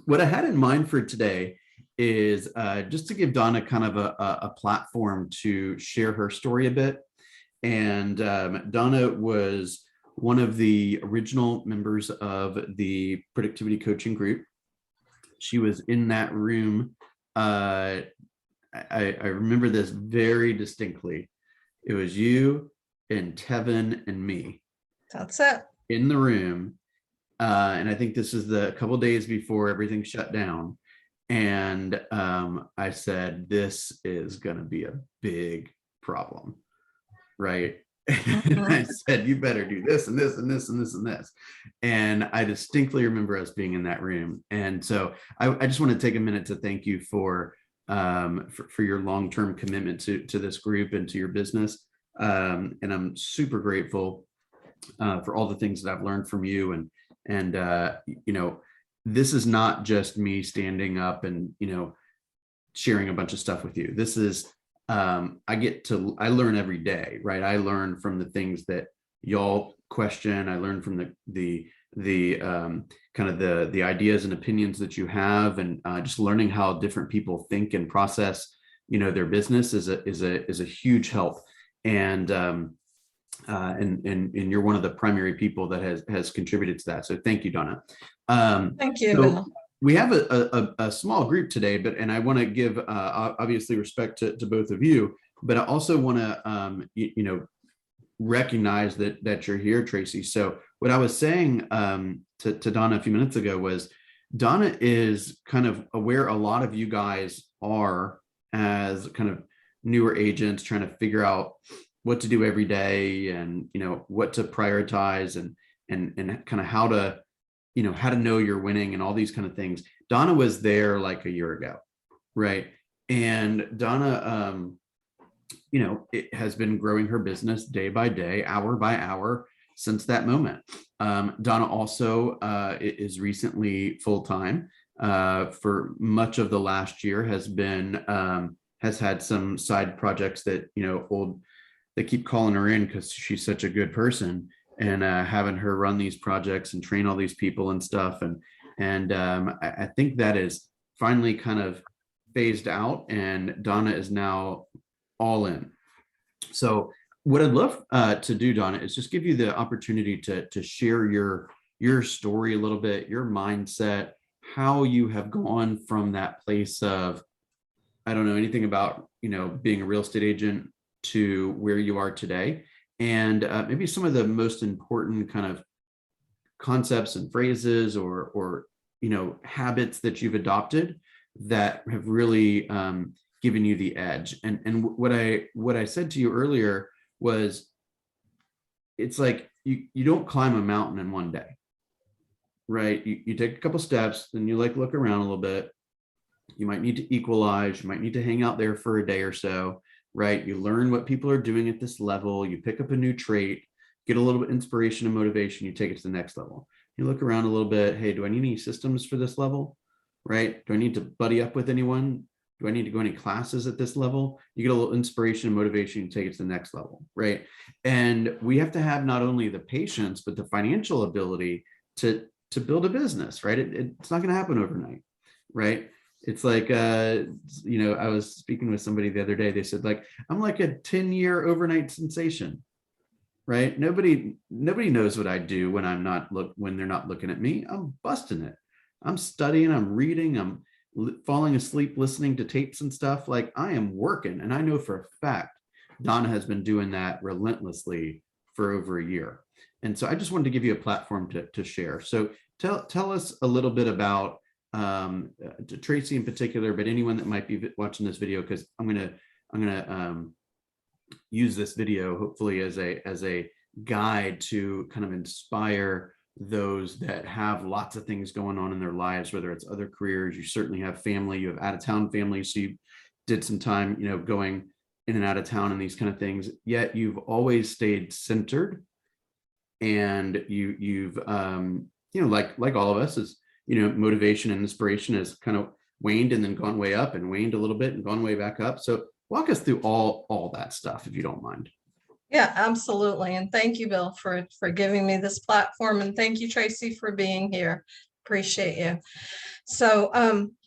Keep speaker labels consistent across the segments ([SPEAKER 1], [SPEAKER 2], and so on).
[SPEAKER 1] what I had in mind for today is just to give Donna kind of a platform to share her story a bit. And Donna was one of the original members of the productivity coaching group. She was in that room. I remember this very distinctly. It was you and Tevin and me.
[SPEAKER 2] That's it.
[SPEAKER 1] In the room. And I think this is a couple of days before everything shut down. And I said, this is going to be a big problem, right? And I said, you better do this and this and this and this and this. And I distinctly remember us being in that room. And so I just want to take a minute to thank you for your long-term commitment to this group and to your business. And I'm super grateful for all the things that I've learned from you. And you know, this is not just me standing up and, you know, sharing a bunch of stuff with you. This is, I learn every day, right? I learn from the things that y'all question. I learn from the kind of the ideas and opinions that you have, and just learning how different people think and process, you know, their business is a huge help. And you're one of the primary people that has contributed to that. So thank you, Donna.
[SPEAKER 2] Thank you.
[SPEAKER 1] So we have a small group today, and I want to give obviously respect to both of you, but I also want to you know, recognize that you're here, Tracy. So what I was saying to Donna a few minutes ago was, Donna is kind of aware a lot of you guys are as kind of newer agents trying to figure out what to do every day, and, you know, what to prioritize, and kind of how to know you're winning and all these kind of things. Donna was there like a year ago, right? And Donna, you know, it has been growing her business day by day, hour by hour since that moment. Donna also is recently full-time for much of the last year, has had some side projects that, you know, they keep calling her in because she's such a good person, and having her run these projects and train all these people and stuff. And I think that is finally kind of phased out, and Donna is now all in. So what I'd love to do, Donna, is just give you the opportunity to share your story a little bit, your mindset, how you have gone from that place of, I don't know anything about, you know, being a real estate agent, to where you are today, and maybe some of the most important kind of concepts and phrases or you know, habits that you've adopted that have really given you the edge. And what I said to you earlier was, it's like you don't climb a mountain in one day, right? You take a couple steps, then you like look around a little bit. You might need to equalize, you might need to hang out there for a day or so, right? You learn what people are doing at this level, you pick up a new trait, get a little bit of inspiration and motivation, you take it to the next level. You look around a little bit, hey, do I need any systems for this level, right? Do I need to buddy up with anyone? Do I need to go any classes at this level? You get a little inspiration and motivation, you take it to the next level, right? And we have to have not only the patience, but the financial ability to build a business, right? It's not going to happen overnight, right? It's like, you know, I was speaking with somebody the other day. They said, like, I'm like a 10-year overnight sensation, right? Nobody knows what I do when when they're not looking at me. I'm busting it. I'm studying, I'm reading, I'm falling asleep, listening to tapes and stuff. Like, I am working. And I know for a fact, Donna has been doing that relentlessly for over a year. And so I just wanted to give you a platform to share. So tell us a little bit about to Tracy in particular, but anyone that might be watching this video, because I'm gonna use this video hopefully as a guide to kind of inspire those that have lots of things going on in their lives, whether it's other careers. You certainly have family, you have out of town family, so you did some time, you know, going in and out of town and these kind of things, yet you've always stayed centered. And you've you know, like all of us, is, you know, motivation and inspiration has kind of waned and then gone way up, and waned a little bit and gone way back up. So walk us through all that stuff, if you don't mind.
[SPEAKER 2] Yeah, absolutely. And thank you, Bill, for giving me this platform. And thank you, Tracy, for being here. Appreciate you. So,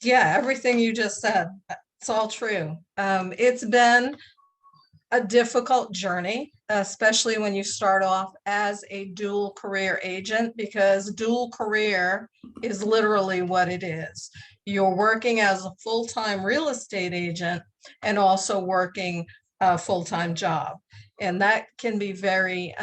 [SPEAKER 2] yeah, everything you just said, it's all true. It's been a difficult journey, especially when you start off as a dual career agent, because dual career is literally what it is. You're working as a full-time real estate agent and also working a full-time job. And that can be very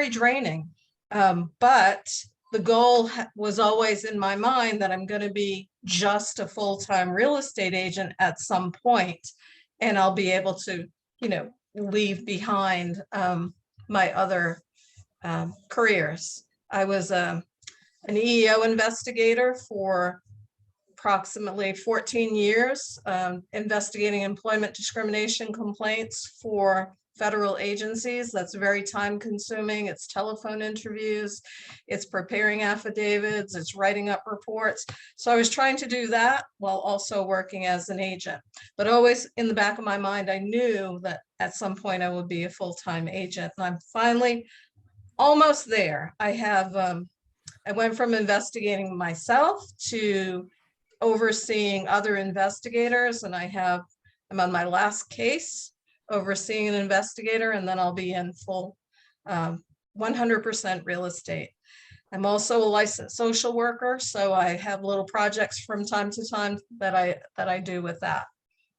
[SPEAKER 2] draining. But the goal was always in my mind that I'm going to be just a full-time real estate agent at some point, and I'll be able to, leave behind my other careers. I was an EEO investigator for approximately 14 years, investigating employment discrimination complaints for federal agencies. That's very time consuming. It's telephone interviews, it's preparing affidavits, it's writing up reports. So I was trying to do that while also working as an agent. But always in the back of my mind, I knew that at some point I would be a full-time agent. And I'm finally almost there. I went from investigating myself to overseeing other investigators, and I'm on my last case overseeing an investigator, and then I'll be in full 100% real estate. I'm also a licensed social worker, so I have little projects from time to time that I do with that.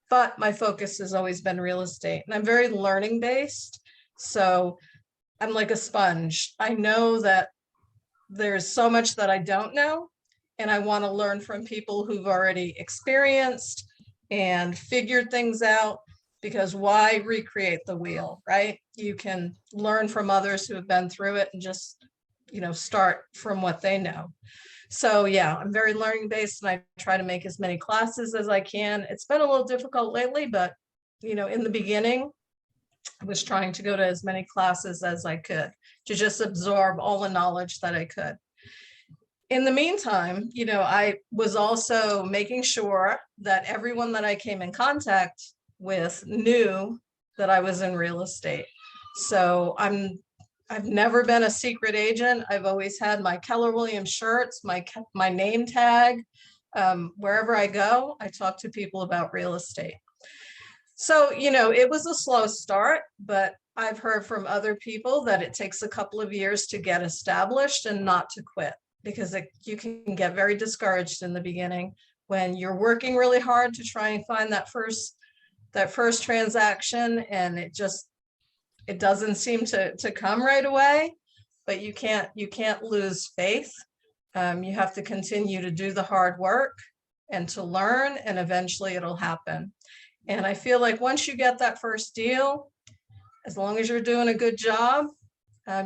[SPEAKER 2] But my focus has always been real estate, and I'm very learning based. So I'm like a sponge. I know that there's so much that I don't know, and I want to learn from people who've already experienced and figured things out, because why recreate the wheel, right? You can learn from others who have been through it and just, start from what they know. So yeah, I'm very learning based, and I try to make as many classes as I can. It's been a little difficult lately, but in the beginning, I was trying to go to as many classes as I could to just absorb all the knowledge that I could. In the meantime, I was also making sure that everyone that I came in contact with knew that I was in real estate. So I've never been a secret agent. I've always had my Keller Williams shirts, my name tag. Wherever I go, I talk to people about real estate. So, it was a slow start, but I've heard from other people that it takes a couple of years to get established and not to quit, because you can get very discouraged in the beginning when you're working really hard to try and find that first transaction, and it doesn't seem to come right away. But you can't lose faith. You have to continue to do the hard work and to learn, and eventually it'll happen. And I feel like once you get that first deal, as long as you're doing a good job,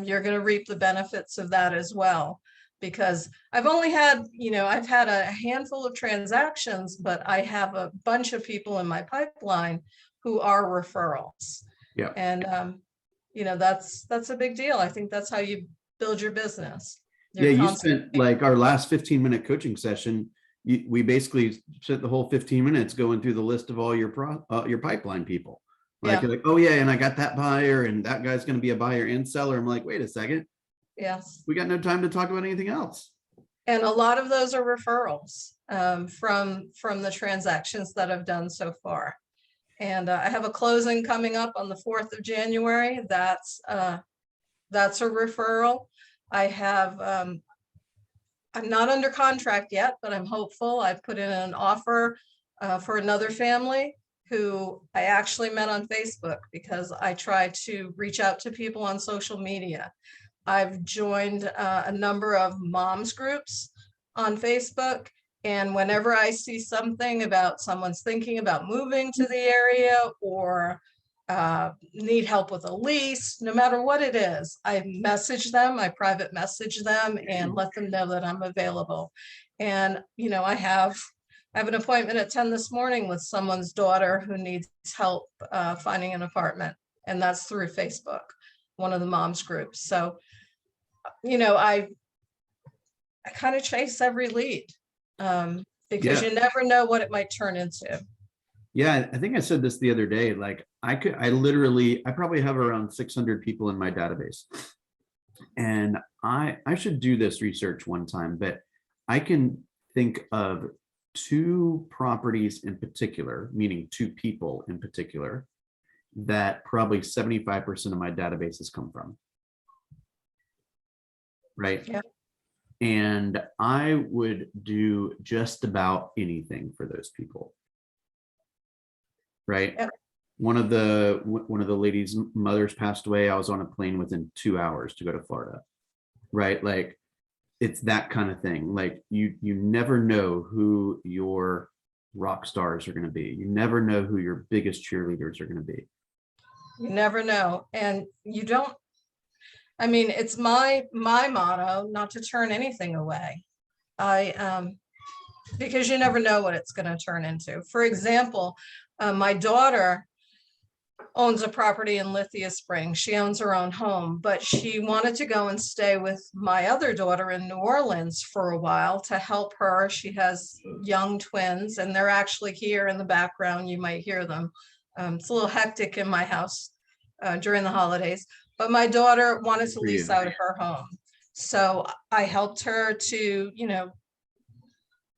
[SPEAKER 2] you're going to reap the benefits of that as well. Because I've had a handful of transactions, but I have a bunch of people in my pipeline who are referrals.
[SPEAKER 1] Yeah.
[SPEAKER 2] And, that's a big deal. I think that's how you build your business.
[SPEAKER 1] You spent like our last 15-minute coaching session. We basically spent the whole 15 minutes going through the list of all your pipeline people. Like, you're like, oh yeah, and I got that buyer, and that guy's going to be a buyer and seller. I'm like, wait a second.
[SPEAKER 2] Yes.
[SPEAKER 1] We got no time to talk about anything else.
[SPEAKER 2] And a lot of those are referrals from the transactions that I've done so far. And I have a closing coming up on the 4th of January. That's a referral. I'm not under contract yet, but I'm hopeful. I've put in an offer for another family who I actually met on Facebook, because I try to reach out to people on social media. I've joined a number of moms groups on Facebook, and whenever I see something about someone's thinking about moving to the area or need help with a lease, no matter what it is, I message them, I private message them and let them know that I'm available. And, I have an appointment at 10 this morning with someone's daughter who needs help finding an apartment. And that's through Facebook, one of the moms groups. So, I kind of chase every lead because you never know what it might turn into.
[SPEAKER 1] Yeah, I think I said this the other day. Like I probably have around 600 people in my database. And I should do this research one time, but I can think of two properties in particular, meaning two people in particular, that probably 75% of my databases come from. Right.
[SPEAKER 2] Yeah.
[SPEAKER 1] And I would do just about anything for those people. Right.
[SPEAKER 2] Yeah.
[SPEAKER 1] One of the ladies' mothers passed away. I was on a plane within 2 hours to go to Florida. Right. Like it's that kind of thing. Like you never know who your rock stars are going to be. You never know who your biggest cheerleaders are going to be.
[SPEAKER 2] You never know. And you don't, I mean, it's my motto not to turn anything away. Because you never know what it's going to turn into. For example, my daughter owns a property in Lithia Springs. She owns her own home, but she wanted to go and stay with my other daughter in New Orleans for a while to help her. She has young twins, and they're actually here in the background. You might hear them. It's a little hectic in my house during the holidays, but my daughter wanted to lease out her home. So I helped her to,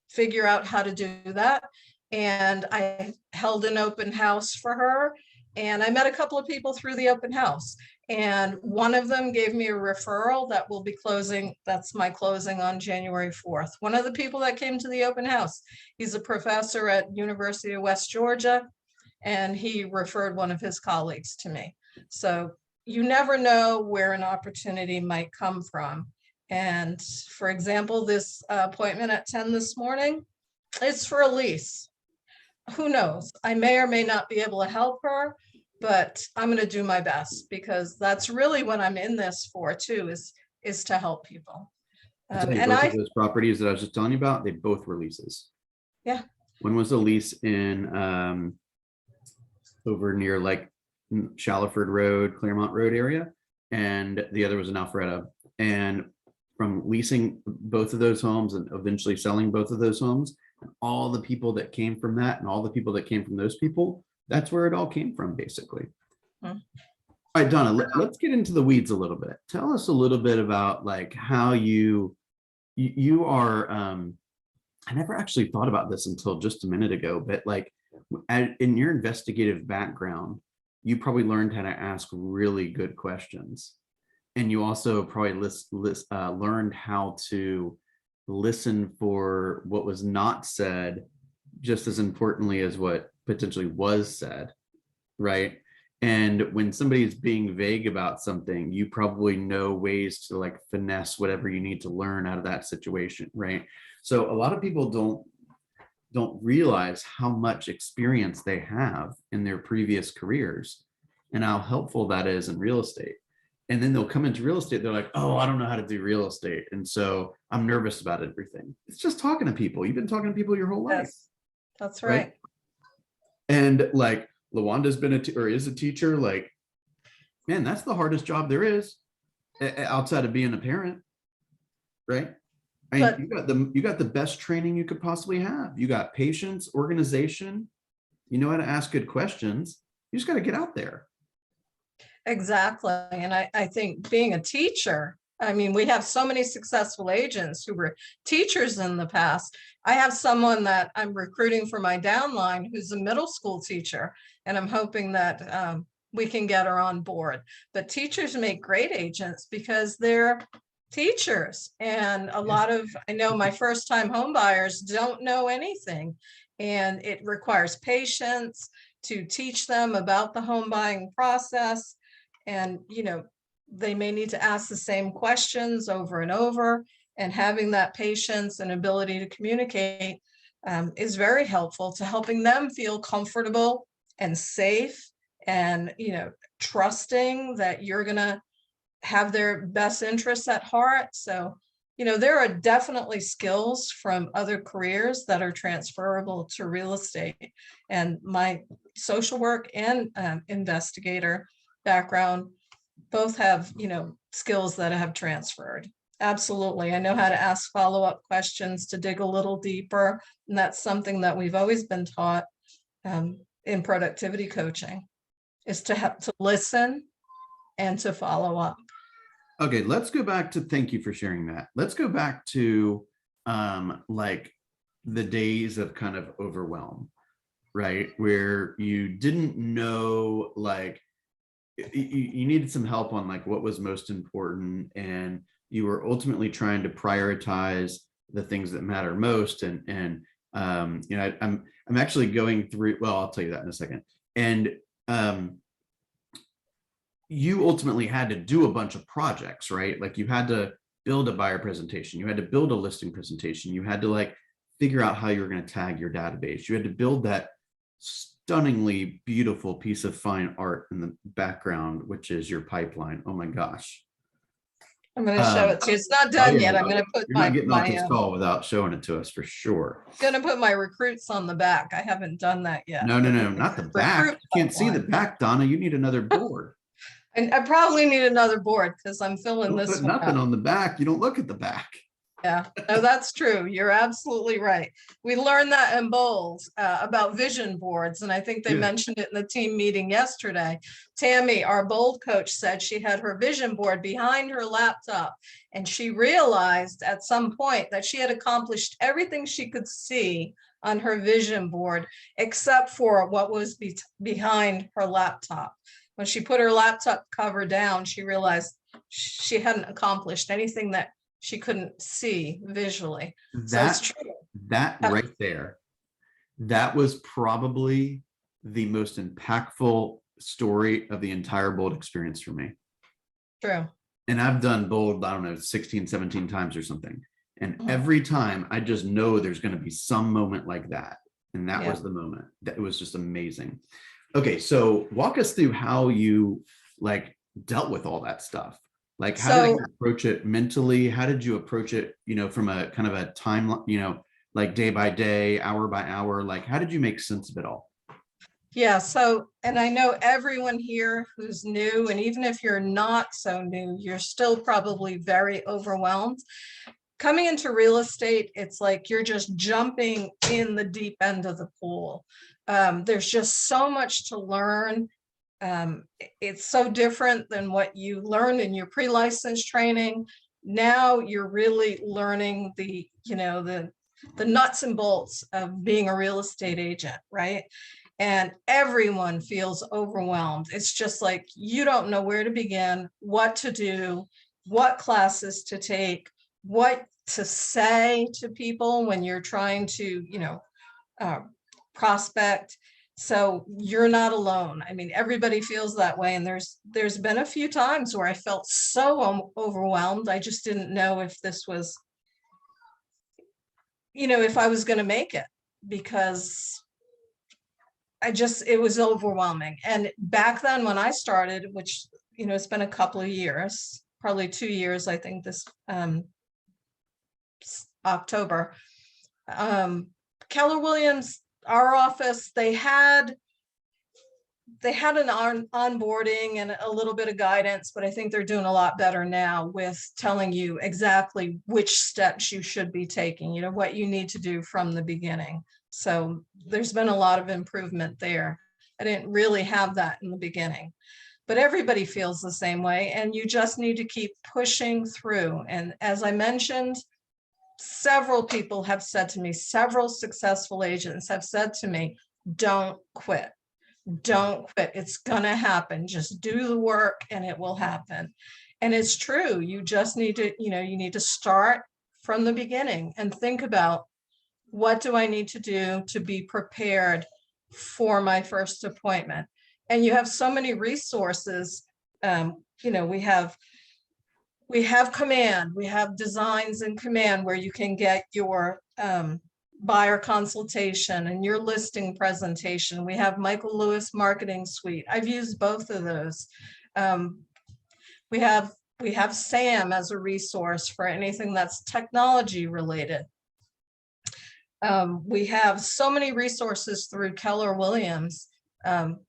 [SPEAKER 2] figure out how to do that. And I held an open house for her. And I met a couple of people through the open house. And one of them gave me a referral that will be closing. That's my closing on January 4th. One of the people that came to the open house, he's a professor at University of West Georgia, and he referred one of his colleagues to me. So you never know where an opportunity might come from. And for example, this appointment at 10 this morning, it's for a lease. Who knows? I may or may not be able to help her, but I'm going to do my best, because that's really what I'm in this for too, is to help people.
[SPEAKER 1] And
[SPEAKER 2] both
[SPEAKER 1] of those properties that I was just telling you about, they both were leases.
[SPEAKER 2] Yeah.
[SPEAKER 1] One was a lease in over near like Shallowford Road, Claremont Road area, and the other was in Alpharetta. And from leasing both of those homes and eventually selling both of those homes, and all the people that came from that and all the people that came from those people, that's where it all came from, basically. All right, Donna, let's get into the weeds a little bit. Tell us a little bit about like how you are, I never actually thought about this until just a minute ago, but like in your investigative background, you probably learned how to ask really good questions. And you also probably learned how to listen for what was not said, just as importantly as what potentially was said, right? And when somebody's being vague about something, you probably know ways to like finesse whatever you need to learn out of that situation, right? So a lot of people don't realize how much experience they have in their previous careers and how helpful that is in real estate. And then they'll come into real estate, they're like, oh, I don't know how to do real estate, and so I'm nervous about everything. It's just talking to people. You've been talking to people your whole life.
[SPEAKER 2] Yes, that's right.
[SPEAKER 1] And like Lawanda's been is a teacher. Like, man, that's the hardest job there is outside of being a parent, right? I mean, you got the best training you could possibly have. You got patience, organization. You know how to ask good questions. You just got to get out there.
[SPEAKER 2] Exactly. And I think being a teacher, I mean, we have so many successful agents who were teachers in the past. I have someone that I'm recruiting for my downline who's a middle school teacher, and I'm hoping that we can get her on board. But teachers make great agents because they're teachers. And a lot of, I know my first time home buyers don't know anything, and it requires patience to teach them about the home buying process. And, they may need to ask the same questions over and over, and having that patience and ability to communicate is very helpful to helping them feel comfortable and safe and, trusting that you're going to have their best interests at heart. So, there are definitely skills from other careers that are transferable to real estate. And my social work and investigator background both have, skills that have transferred. Absolutely. I know how to ask follow-up questions, to dig a little deeper. And that's something that we've always been taught. in productivity coaching, is to have to listen and to follow up.
[SPEAKER 1] Okay, let's go back to, thank you for sharing that. Let's go back to like the days of kind of overwhelm, right? Where you didn't know, like you needed some help on like what was most important, and you were ultimately trying to prioritize the things that matter most. And you know, I'm actually going through, well, I'll tell you that in a second. And you ultimately had to do a bunch of projects, right? Like you had to build a buyer presentation, you had to build a listing presentation, you had to like figure out how you were going to tag your database, you had to build that stunningly beautiful piece of fine art in the background, which is your pipeline. Oh my gosh.
[SPEAKER 2] I'm going to show it to you. It's not
[SPEAKER 1] Oh
[SPEAKER 2] done
[SPEAKER 1] yeah,
[SPEAKER 2] yet. I'm going to put
[SPEAKER 1] you're not getting off
[SPEAKER 2] my
[SPEAKER 1] this call without showing it to us for sure.
[SPEAKER 2] going to put my recruits on the back. I haven't done that yet.
[SPEAKER 1] No, not the back.
[SPEAKER 2] Recruit
[SPEAKER 1] You can't see the
[SPEAKER 2] pipeline.
[SPEAKER 1] back, Donna. You need another board.
[SPEAKER 2] And I probably need another board because I'm filling
[SPEAKER 1] Don't
[SPEAKER 2] this
[SPEAKER 1] put
[SPEAKER 2] one
[SPEAKER 1] nothing
[SPEAKER 2] up.
[SPEAKER 1] on the back. You don't look at the back.
[SPEAKER 2] Yeah, no, that's true. You're absolutely right. We learned that in Bowles about vision boards, and I think they
[SPEAKER 1] Yeah.
[SPEAKER 2] mentioned it in the team meeting yesterday. Tammy, our Bold coach, said she had her vision board behind her laptop, and she realized at some point that she had accomplished everything she could see on her vision board, except for what was behind her laptop. When she put her laptop cover down, she realized she hadn't accomplished anything that she couldn't see visually. So it's true.
[SPEAKER 1] That right there, that was probably the most impactful story of the entire Bold experience for me.
[SPEAKER 2] True.
[SPEAKER 1] And I've done Bold, I don't know, 16, 17 times or something. And every time I just know there's going to be some moment like that. And that was the moment. That was just amazing. Okay, so walk us through how you like dealt with all that stuff. Like, how did you approach it mentally? How did you approach it, you know, from a kind of a time, you know, like day by day, hour by hour? Like, how did you make sense of it all?
[SPEAKER 2] Yeah, so, and I know everyone here who's new, and even if you're not so new, you're still probably very overwhelmed. Coming into real estate, it's like you're just jumping in the deep end of the pool. There's just so much to learn. It's so different than what you learned in your pre-license training. Now you're really learning the, you know, the nuts and bolts of being a real estate agent, right? And everyone feels overwhelmed. It's just like you don't know where to begin, what to do, what classes to take, what to say to people when you're trying to, you know, prospect. So you're not alone. I mean, everybody feels that way. And there's been a few times where I felt so overwhelmed. I just didn't know if this was, you know, if I was going to make it, because it was overwhelming. And back then when I started, which, you know, it's been a couple of years, probably 2 years, I think this October, Keller Williams, our office, they had an onboarding and a little bit of guidance, but I think they're doing a lot better now with telling you exactly which steps you should be taking, you know, what you need to do from the beginning. So there's been a lot of improvement there. I didn't really have that in the beginning, but everybody feels the same way, and you just need to keep pushing through. And as I mentioned, several people have said to me, several successful agents have said to me, don't quit. Don't quit. It's going to happen. Just do the work and it will happen. And it's true. You just need to, you know, you need to start from the beginning and think about, what do I need to do to be prepared for my first appointment? And you have so many resources. You know, we have Command, we have Designs in Command where you can get your buyer consultation and your listing presentation. We have Michael Lewis Marketing Suite. I've used both of those. We have Sam as a resource for anything that's technology related. We have so many resources through Keller Williams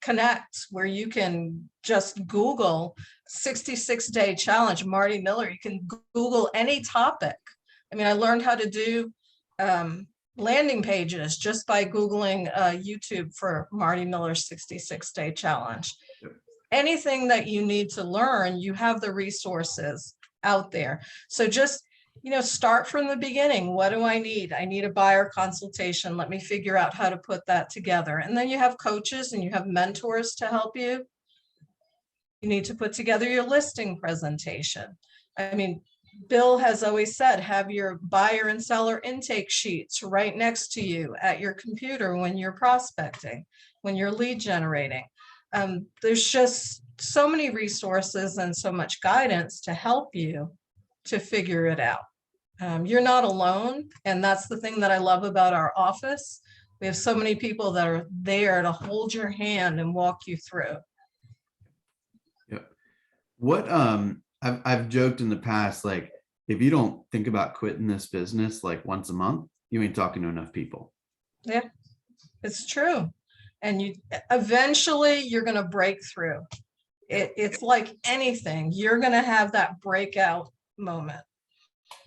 [SPEAKER 2] Connect, where you can just Google 66-day challenge, Marty Miller. You can Google any topic. I mean, I learned how to do landing pages just by Googling YouTube for Marty Miller's 66-day challenge.
[SPEAKER 1] Yep.
[SPEAKER 2] Anything that you need to learn, you have the resources out there. So just, start from the beginning. What do I need? I need a buyer consultation. Let me figure out how to put that together. And then you have coaches and you have mentors to help you. You need to put together your listing presentation. I mean, Bill has always said, have your buyer and seller intake sheets right next to you at your computer when you're prospecting, when you're lead generating. There's just so many resources and so much guidance to help you to figure it out. You're not alone. And that's the thing that I love about our office. We have so many people that are there to hold your hand and walk you through.
[SPEAKER 1] Yep. What I've joked in the past, like, if you don't think about quitting this business like once a month, you ain't talking to enough people.
[SPEAKER 2] Yeah, it's true. And you eventually you're going to break through. It's like anything, you're going to have that breakout moment.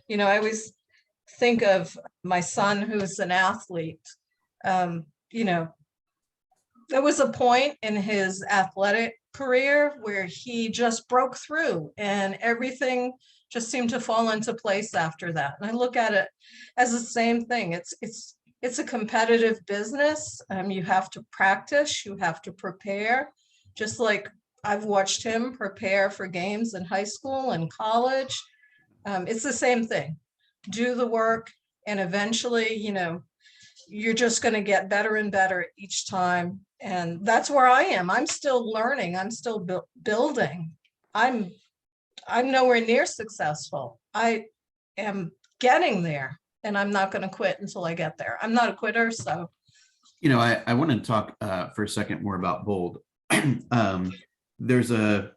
[SPEAKER 2] I always think of my son who's an athlete. There was a point in his athletic career where he just broke through and everything just seemed to fall into place after that. And I look at it as the same thing. It's a competitive business. You have to practice, you have to prepare, just like I've watched him prepare for games in high school and college. It's the same thing. Do the work, and eventually, you're just going to get better and better each time. And that's where I am. I'm still learning. I'm still building. I'm nowhere near successful. I am getting there, and I'm not going to quit until I get there. I'm not a quitter. So,
[SPEAKER 1] I want to talk for a second more about bold. There's the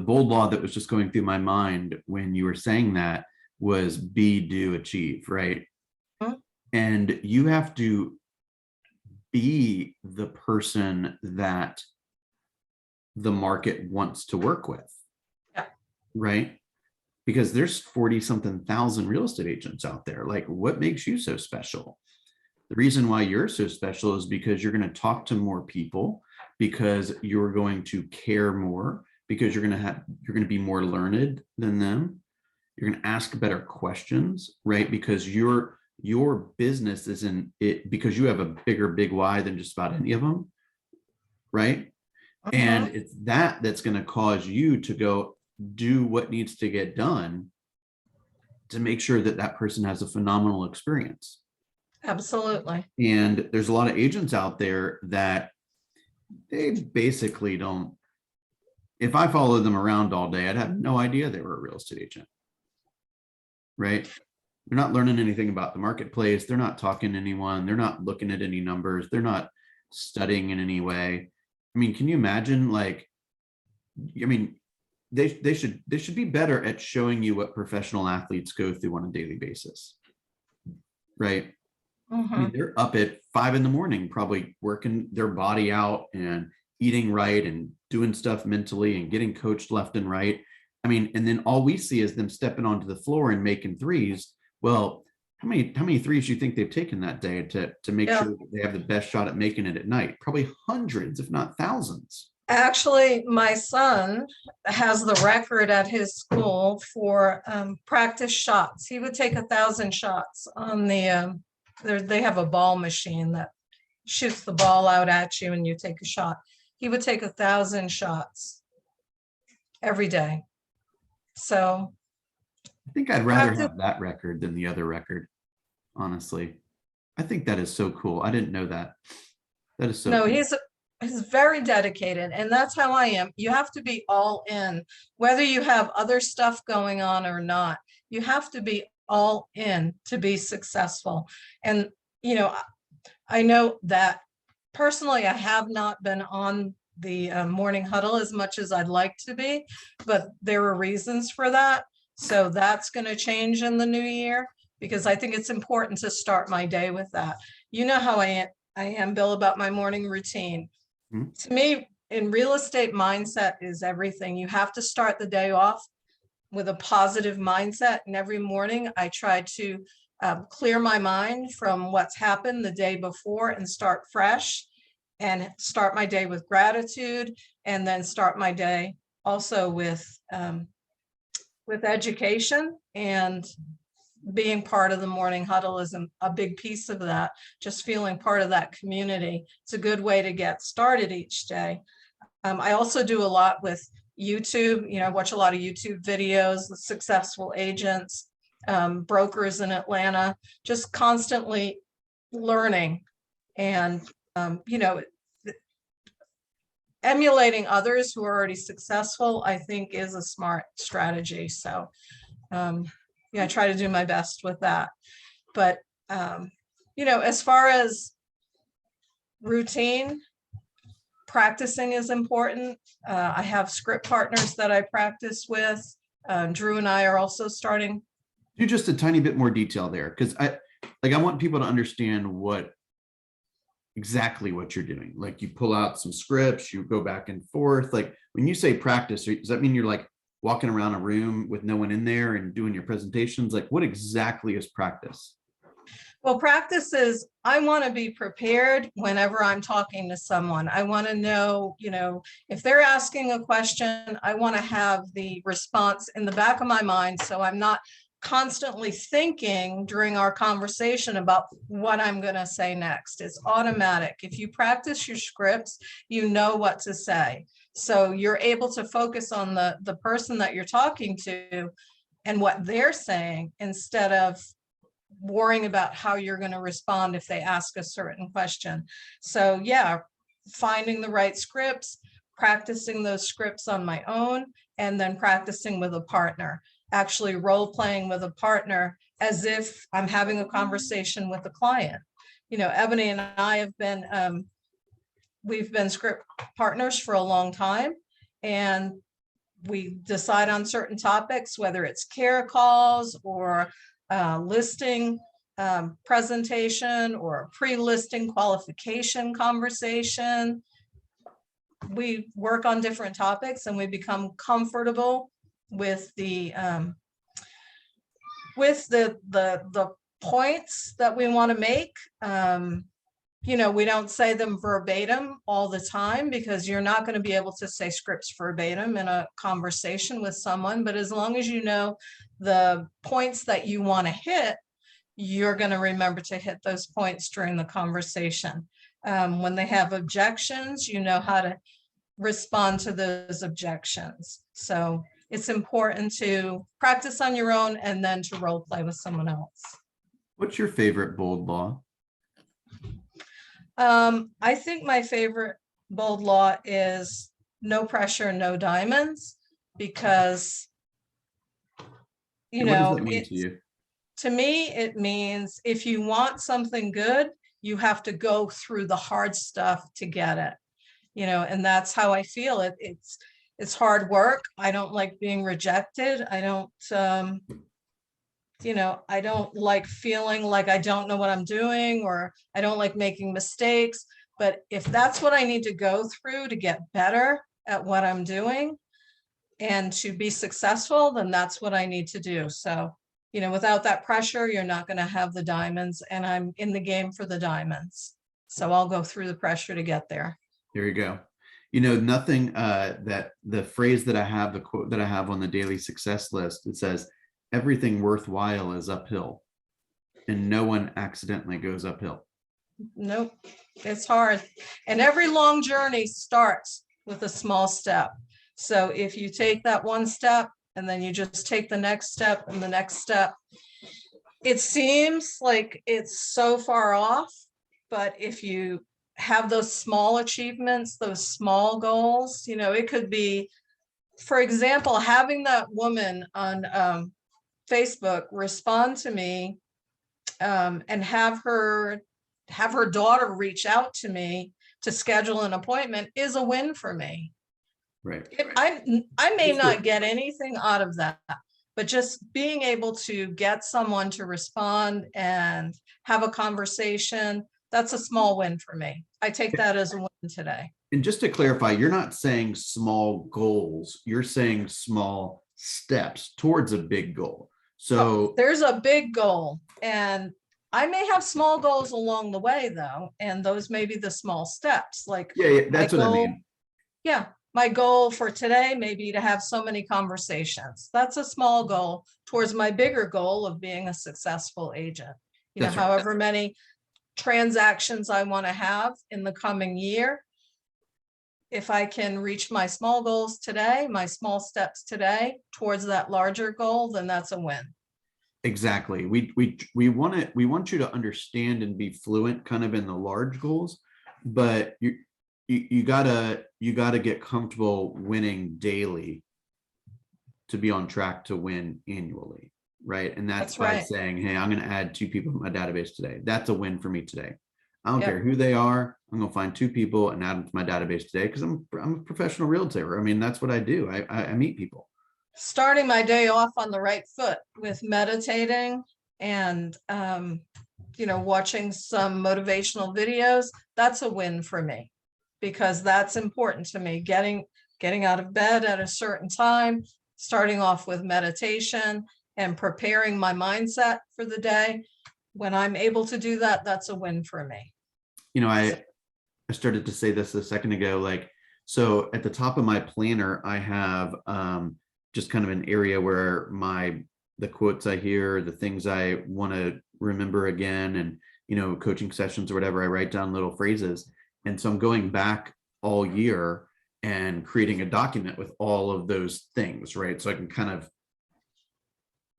[SPEAKER 1] bold law that was just going through my mind when you were saying that was be, do, achieve, right?
[SPEAKER 2] Mm-hmm.
[SPEAKER 1] And you have to be the person that the market wants to work with.
[SPEAKER 2] Yeah.
[SPEAKER 1] Right? Because there's 40-something thousand real estate agents out there. Like, what makes you so special? The reason why you're so special is because you're going to talk to more people, because you're going to care more, because you're going to be more learned than them. You're going to ask better questions, right? Because your business isn't it, because you have a big why than just about any of them, right?
[SPEAKER 2] Uh-huh.
[SPEAKER 1] And it's that's going to cause you to go do what needs to get done to make sure that person has a phenomenal experience.
[SPEAKER 2] Absolutely.
[SPEAKER 1] And there's a lot of agents out there that they basically don't. If I followed them around all day, I'd have no idea they were a real estate agent. Right? They're not learning anything about the marketplace. They're not talking to anyone. They're not looking at any numbers. They're not studying in any way. I mean, can you imagine, like, they should be better at showing you what professional athletes go through on a daily basis. Right?
[SPEAKER 2] Mm-hmm.
[SPEAKER 1] I mean, they're up at 5 a.m, probably working their body out and eating right and doing stuff mentally and getting coached left and right. I mean, and then all we see is them stepping onto the floor and making threes. Well, how many threes do you think they've taken that day to make sure that they have the best shot at making it at night? Probably hundreds, if not thousands.
[SPEAKER 2] Actually, my son has the record at his school for practice shots. He would take 1,000 shots on the, they have a ball machine that shoots the ball out at you and you take a shot. He would take 1,000 shots every day. So
[SPEAKER 1] I think I'd rather have that record than the other record, honestly. I think that is so cool. I didn't know that. That is so
[SPEAKER 2] no,
[SPEAKER 1] cool.
[SPEAKER 2] he's very dedicated, and that's how I am. You have to be all in, whether you have other stuff going on or not. You have to be all in to be successful. And I know that personally, I have not been on the morning huddle as much as I'd like to be, but there are reasons for that. So that's going to change in the new year, because I think it's important to start my day with that. You know how I am, Bill, about my morning routine. Mm-hmm. To me, in real estate, mindset is everything. You have to start the day off with a positive mindset. And every morning I try to clear my mind from what's happened the day before and start fresh and start my day with gratitude, and then start my day also with education. And being part of the morning huddle is a big piece of that. Just feeling part of that community. It's a good way to get started each day. I also do a lot with YouTube. I watch a lot of YouTube videos with successful agents, brokers in Atlanta, just constantly learning and, emulating others who are already successful, I think, is a smart strategy. So, I try to do my best with that. But, as far as routine, practicing is important. I have script partners that I practice with. Drew and I are also starting.
[SPEAKER 1] Do just a tiny bit more detail there, because I want people to understand exactly what you're doing. Like, you pull out some scripts, you go back and forth. Like, when you say practice, does that mean you're like walking around a room with no one in there and doing your presentations? Like, what exactly is practice?
[SPEAKER 2] Well, practice is, I want to be prepared whenever I'm talking to someone. I want to know, if they're asking a question, I want to have the response in the back of my mind, so I'm not constantly thinking during our conversation about what I'm going to say next. It's automatic. If you practice your scripts, you know what to say. So you're able to focus on the person that you're talking to and what they're saying, instead of worrying about how you're going to respond if they ask a certain question. So yeah, finding the right scripts, practicing those scripts on my own, and then practicing with a partner, actually role playing with a partner as if I'm having a conversation with a client. Ebony and I have been, we've been script partners for a long time, and we decide on certain topics, whether it's care calls or listing presentation or pre-listing qualification conversation. We work on different topics and we become comfortable with the points that we want to make. We don't say them verbatim all the time, because you're not going to be able to say scripts verbatim in a conversation with someone. But as long as you know the points that you want to hit, you're going to remember to hit those points during the conversation. When they have objections, you know how to respond to those objections. So it's important to practice on your own and then to role play with someone else.
[SPEAKER 1] What's your favorite bold law?
[SPEAKER 2] I think my favorite bold law is no pressure, no diamonds, because,
[SPEAKER 1] What does that mean to you?
[SPEAKER 2] To me, it means if you want something good, you have to go through the hard stuff to get it, and that's how I feel. It's hard work. I don't like being rejected. I don't, I don't like feeling like I don't know what I'm doing, or I don't like making mistakes. But if that's what I need to go through to get better at what I'm doing and to be successful, then that's what I need to do. So, without that pressure, you're not going to have the diamonds, and I'm in the game for the diamonds. So I'll go through the pressure to get there.
[SPEAKER 1] There you go. Nothing that the phrase that I have, the quote that I have on the daily success list, it says, everything worthwhile is uphill, and no one accidentally goes uphill.
[SPEAKER 2] Nope, it's hard. And every long journey starts with a small step. So if you take that one step and then you just take the next step and the next step, it seems like it's so far off. But if you have those small achievements, those small goals, it could be, for example, having that woman on Facebook respond to me and have her daughter reach out to me to schedule an appointment is a win for me.
[SPEAKER 1] Right.
[SPEAKER 2] I may not get anything out of that, but just being able to get someone to respond and have a conversation, that's a small win for me. I take that as a win today.
[SPEAKER 1] And just to clarify, you're not saying small goals, you're saying small steps towards a big goal. So
[SPEAKER 2] there's a big goal, and I may have small goals along the way though, and those may be the small steps. Like
[SPEAKER 1] yeah,
[SPEAKER 2] my
[SPEAKER 1] that's what I
[SPEAKER 2] goal,
[SPEAKER 1] mean.
[SPEAKER 2] yeah, my goal for today may be to have so many conversations. That's a small goal towards my bigger goal of being a successful agent. You know,
[SPEAKER 1] That's right.
[SPEAKER 2] however many transactions I want to have in the coming year, if I can reach my small goals today, my small steps today towards that larger goal, then that's a win.
[SPEAKER 1] Exactly. We want you to understand and be fluent kind of in the large goals, but you gotta get comfortable winning daily to be on track to win annually, right? And that's
[SPEAKER 2] That's
[SPEAKER 1] by
[SPEAKER 2] right.
[SPEAKER 1] saying, hey, I'm going to add 2 people to my database today. That's a win for me today. I don't
[SPEAKER 2] Yep.
[SPEAKER 1] care who they are. I'm going to find 2 people and add them to my database today because I'm a professional realtor. I mean, that's what I do. I meet people.
[SPEAKER 2] Starting my day off on the right foot with meditating and you know, watching some motivational videos, that's a win for me, because that's important to me. Getting out of bed at a certain time, starting off with meditation and preparing my mindset for the day. When I'm able to do that, that's a win for me.
[SPEAKER 1] You know, I started to say this a second ago, like, so at the top of my planner, I have just kind of an area where the quotes I hear, the things I want to remember again, and, you know, coaching sessions or whatever, I write down little phrases. And so I'm going back all year and creating a document with all of those things, right? So I can kind of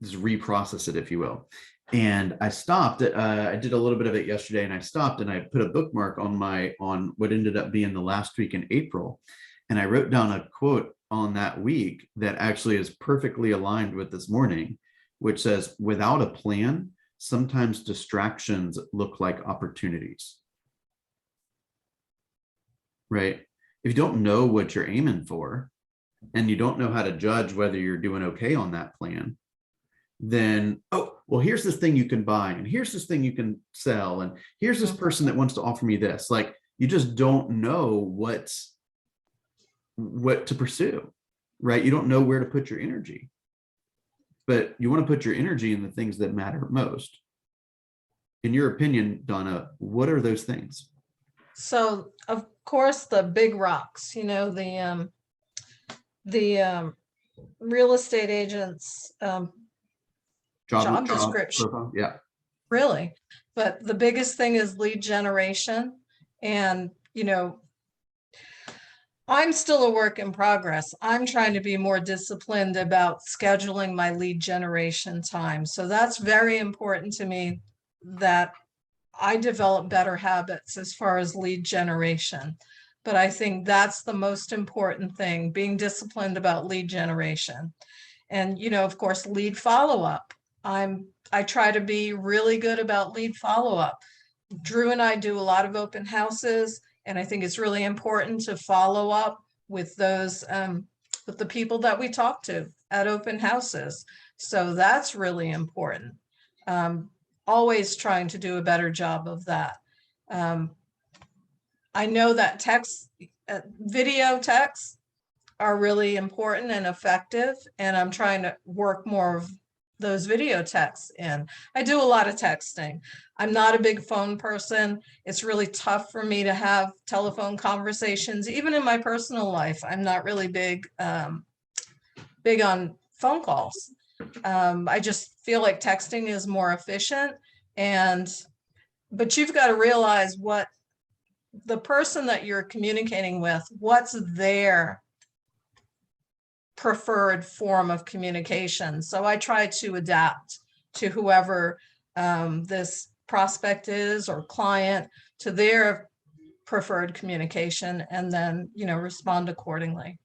[SPEAKER 1] just reprocess it, if you will. And I stopped. I did a little bit of it yesterday, and I stopped and I put a bookmark on what ended up being the last week in April, and I wrote down a quote on that week that actually is perfectly aligned with this morning, which says, "Without a plan, sometimes distractions look like opportunities." Right? If you don't know what you're aiming for, and you don't know how to judge whether you're doing okay on that plan, then, oh, well, here's this thing you can buy, and here's this thing you can sell, and here's this person that wants to offer me this. Like, you just don't know what to pursue, right? You don't know where to put your energy, but you want to put your energy in the things that matter most. In your opinion, Donna, what are those things?
[SPEAKER 2] So of course, the big rocks, you know, the real estate agents job description,
[SPEAKER 1] profile. Yeah.
[SPEAKER 2] really. But the biggest thing is lead generation. And, you know, I'm still a work in progress. I'm trying to be more disciplined about scheduling my lead generation time. So that's very important to me, that I develop better habits as far as lead generation. But I think that's the most important thing, being disciplined about lead generation. And, you know, of course, lead follow-up. I try to be really good about lead follow-up. Drew and I do a lot of open houses, and I think it's really important to follow up with those with the people that we talk to at open houses. So that's really important. Always trying to do a better job of that. I know that video texts are really important and effective, and I'm trying to work more of those video texts in. I do a lot of texting. I'm not a big phone person. It's really tough for me to have telephone conversations, even in my personal life. I'm not really big on phone calls. I just feel like texting is more efficient. But you've got to realize what the person that you're communicating with, what's their preferred form of communication. So I try to adapt to whoever this prospect is or client, to their preferred communication, and then, you know, respond accordingly.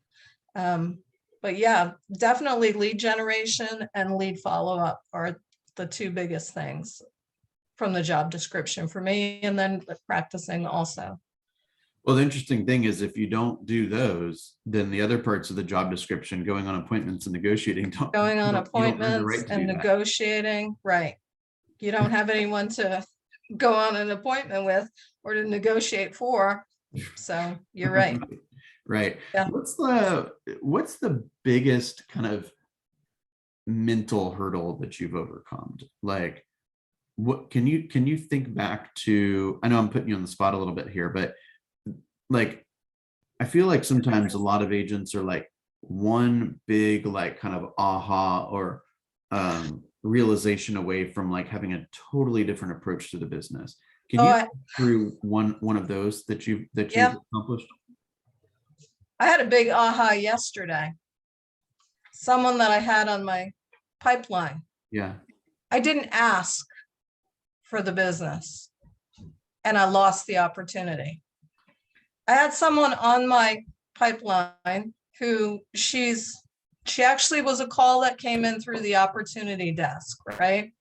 [SPEAKER 2] But yeah, definitely lead generation and lead follow-up are the 2 biggest things from the job description for me, and then practicing also.
[SPEAKER 1] Well, the interesting thing is, if you don't do those, then the other parts of the job description, going on appointments and negotiating,
[SPEAKER 2] Going on
[SPEAKER 1] you don't earn the
[SPEAKER 2] appointments
[SPEAKER 1] right to
[SPEAKER 2] and
[SPEAKER 1] do that.
[SPEAKER 2] negotiating, right. You don't have anyone to go on an appointment with or to negotiate for. So you're right.
[SPEAKER 1] Right.
[SPEAKER 2] Yeah.
[SPEAKER 1] What's the biggest kind of mental hurdle that you've overcome? Like, what can you think back to? I know I'm putting you on the spot a little bit here, but like, I feel like sometimes a lot of agents are like one big like kind of aha or realization away from like having a totally different approach to the business. Can
[SPEAKER 2] Oh,
[SPEAKER 1] you walk through one of those that you've
[SPEAKER 2] yeah,
[SPEAKER 1] accomplished?
[SPEAKER 2] I had a big aha yesterday. Someone that I had on my pipeline.
[SPEAKER 1] Yeah.
[SPEAKER 2] I didn't ask for the business and I lost the opportunity. I had someone on my pipeline who she actually was a call that came in through the opportunity desk, right?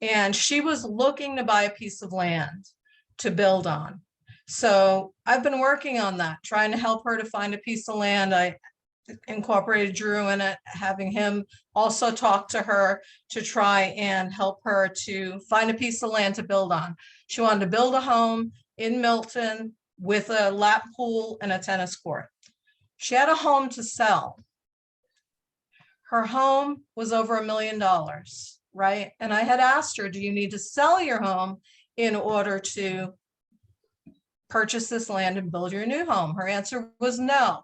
[SPEAKER 2] And she was looking to buy a piece of land to build on. So I've been working on that, trying to help her to find a piece of land. I incorporated Drew in it, having him also talk to her to try and help her to find a piece of land to build on. She wanted to build a home in Milton with a lap pool and a tennis court. She had a home to sell. Her home was over $1 million, right? And I had asked her, do you need to sell your home in order to purchase this land and build your new home? Her answer was no.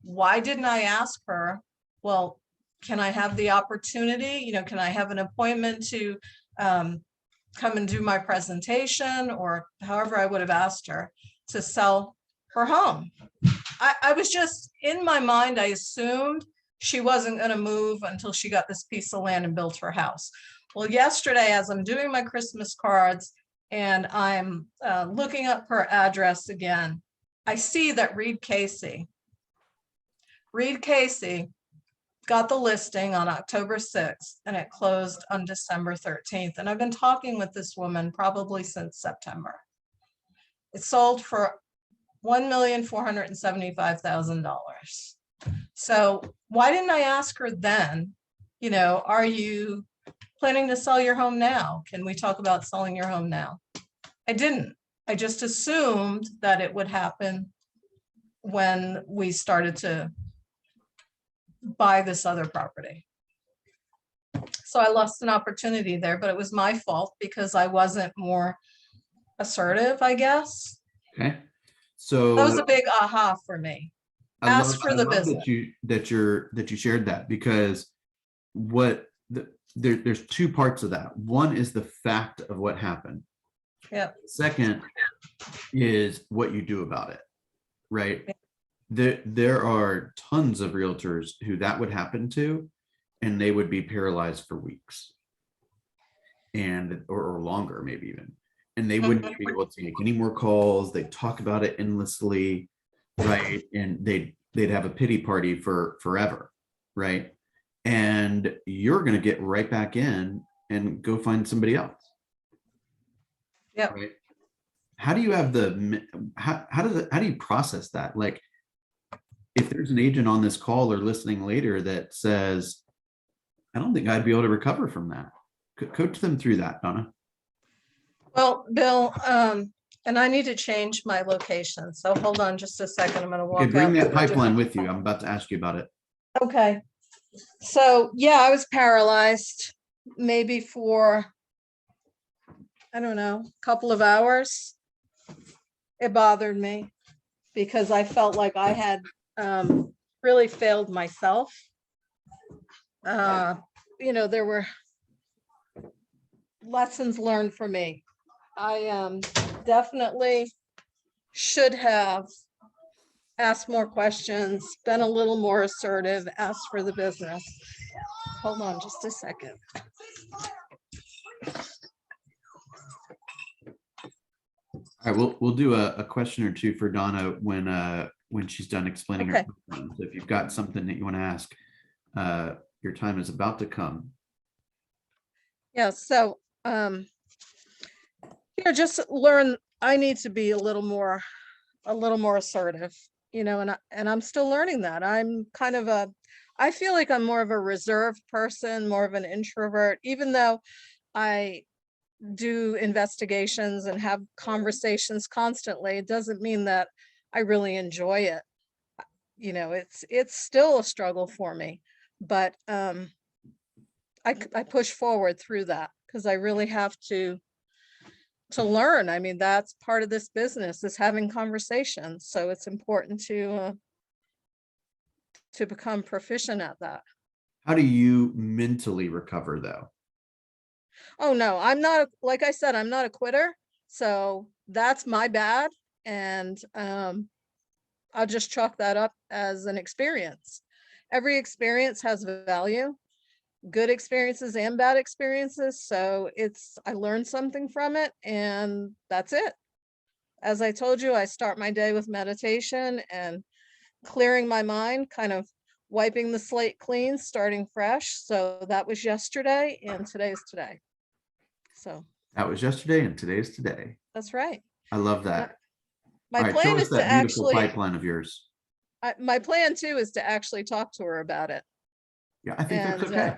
[SPEAKER 2] Why didn't I ask her, well, can I have the opportunity? You know, can I have an appointment to come and do my presentation, or however I would have asked her to sell her home? I was just, in my mind, I assumed she wasn't going to move until she got this piece of land and built her house. Well, yesterday, as I'm doing my Christmas cards and I'm looking up her address again, I see that Reed Casey got the listing on October 6th and it closed on December 13th. And I've been talking with this woman probably since September. It sold for $1,475,000. So why didn't I ask her then, you know, are you planning to sell your home now? Can we talk about selling your home now? I didn't. I just assumed that it would happen when we started to buy this other property. So I lost an opportunity there, but it was my fault because I wasn't more assertive, I guess.
[SPEAKER 1] Okay. So
[SPEAKER 2] that was a big aha for me. Ask for the business.
[SPEAKER 1] that you shared that, because there's two parts of that. One is the fact of what happened.
[SPEAKER 2] Yeah.
[SPEAKER 1] Second is what you do about it, right? There are tons of realtors who that would happen to, and they would be paralyzed for weeks and or longer, maybe even. And they wouldn't be able to make any more calls. They'd talk about it endlessly, right? And they'd have a pity party for forever, right? And you're going to get right back in and go find somebody else.
[SPEAKER 2] Yeah.
[SPEAKER 1] Right. How do you have how do you process that? Like, if there's an agent on this call or listening later that says, I don't think I'd be able to recover from that, coach them through that, Donna.
[SPEAKER 2] Well, Bill, and I need to change my location. So hold on just a second. I'm going to walk
[SPEAKER 1] Okay, bring
[SPEAKER 2] out
[SPEAKER 1] that
[SPEAKER 2] to a
[SPEAKER 1] pipeline
[SPEAKER 2] different-
[SPEAKER 1] with you. I'm about to ask you about it.
[SPEAKER 2] Okay. So yeah, I was paralyzed maybe for, I don't know, a couple of hours. It bothered me because I felt like I had really failed myself. You know, there were lessons learned for me. I definitely should have asked more questions, been a little more assertive, asked for the business. Hold on just a second.
[SPEAKER 1] All right, we'll do a question or two for Donna when she's done explaining
[SPEAKER 2] Okay.
[SPEAKER 1] her plan. So if you've got something that you want to ask, your time is about to come.
[SPEAKER 2] Yeah, so you know, just learn, I need to be a little more assertive, you know, and I'm still learning that. I'm kind of I feel like I'm more of a reserved person, more of an introvert, even though I do investigations and have conversations constantly. It doesn't mean that I really enjoy it. You know, it's still a struggle for me, but I push forward through that because I really have to learn. I mean, that's part of this business, is having conversations. So it's important to become proficient at that.
[SPEAKER 1] How do you mentally recover though?
[SPEAKER 2] Oh, no, I'm not, like I said, I'm not a quitter. So that's my bad. And I'll just chalk that up as an experience. Every experience has value, good experiences and bad experiences. So I learned something from it, and that's it. As I told you, I start my day with meditation and clearing my mind, kind of wiping the slate clean, starting fresh. So that was yesterday, and today's today. So
[SPEAKER 1] That was yesterday and today's today.
[SPEAKER 2] that's right.
[SPEAKER 1] I love
[SPEAKER 2] And
[SPEAKER 1] that.
[SPEAKER 2] my
[SPEAKER 1] All right, show
[SPEAKER 2] plan
[SPEAKER 1] us
[SPEAKER 2] is to
[SPEAKER 1] that beautiful
[SPEAKER 2] actually,
[SPEAKER 1] pipeline of yours.
[SPEAKER 2] my plan too is to actually talk to her about it.
[SPEAKER 1] Yeah, I think that's
[SPEAKER 2] And
[SPEAKER 1] okay.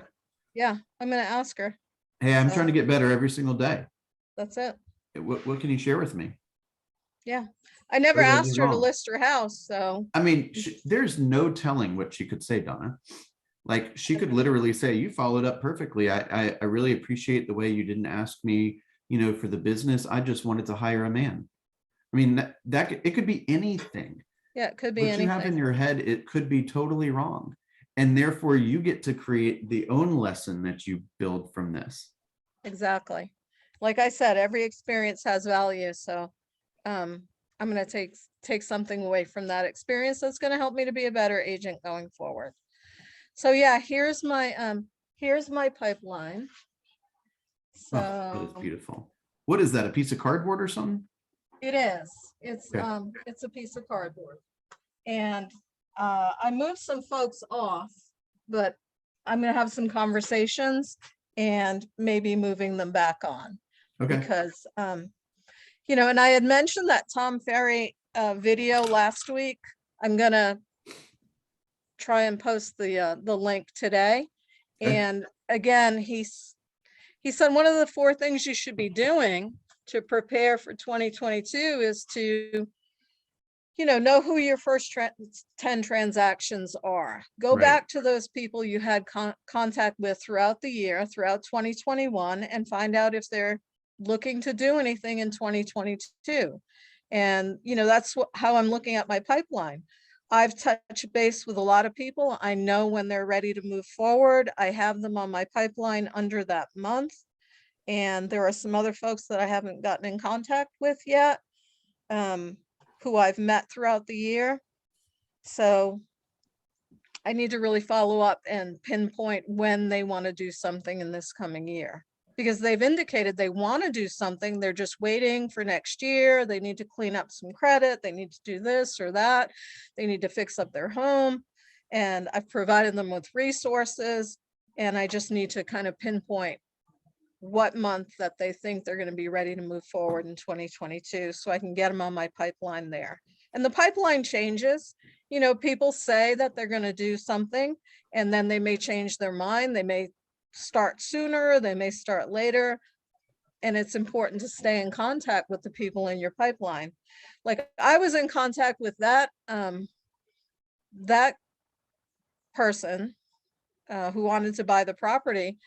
[SPEAKER 2] yeah, I'm going to ask her.
[SPEAKER 1] Hey, I'm
[SPEAKER 2] So
[SPEAKER 1] trying to get better every single day.
[SPEAKER 2] that's it.
[SPEAKER 1] What can you share with me?
[SPEAKER 2] Yeah. I never
[SPEAKER 1] What did I do
[SPEAKER 2] asked her to
[SPEAKER 1] wrong?
[SPEAKER 2] list her house. So
[SPEAKER 1] I mean, there's no telling what she could say, Donna. Like she could literally say, "You followed up perfectly. I really appreciate the way you didn't ask me, for the business. I just wanted to hire a man." I mean, it could be anything.
[SPEAKER 2] yeah, it could be
[SPEAKER 1] What you have in
[SPEAKER 2] anything.
[SPEAKER 1] your head, it could be totally wrong. And therefore you get to create the own lesson that you build from this.
[SPEAKER 2] Exactly. Like I said, every experience has value. So I'm going to take something away from that experience that's going to help me to be a better agent going forward. So yeah, here's my pipeline.
[SPEAKER 1] Oh, that is
[SPEAKER 2] So
[SPEAKER 1] beautiful. What is that? A piece of cardboard or something?
[SPEAKER 2] it is. It's
[SPEAKER 1] Okay.
[SPEAKER 2] it's a piece of cardboard. And I moved some folks off, but I'm gonna have some conversations and maybe moving them back on.
[SPEAKER 1] Okay.
[SPEAKER 2] Because and I had mentioned that Tom Ferry video last week. I'm gonna try and post the link today.
[SPEAKER 1] Okay.
[SPEAKER 2] And again, he said one of the 4 things you should be doing to prepare for 2022 is to know who your first 10 transactions are. Go
[SPEAKER 1] Right.
[SPEAKER 2] back to those people you had contact with throughout the year, throughout 2021, and find out if they're looking to do anything in 2022. And, that's how I'm looking at my pipeline. I've touched base with a lot of people. I know when they're ready to move forward. I have them on my pipeline under that month. And there are some other folks that I haven't gotten in contact with yet, who I've met throughout the year. So I need to really follow up and pinpoint when they want to do something in this coming year, because they've indicated they want to do something. They're just waiting for next year. They need to clean up some credit. They need to do this or that. They need to fix up their home. And I've provided them with resources. And I just need to kind of pinpoint what month that they think they're going to be ready to move forward in 2022, so I can get them on my pipeline there. And the pipeline changes. People say that they're going to do something, and then they may change their mind. They may start sooner, they may start later. And it's important to stay in contact with the people in your pipeline. Like I was in contact with that person who wanted to buy the property,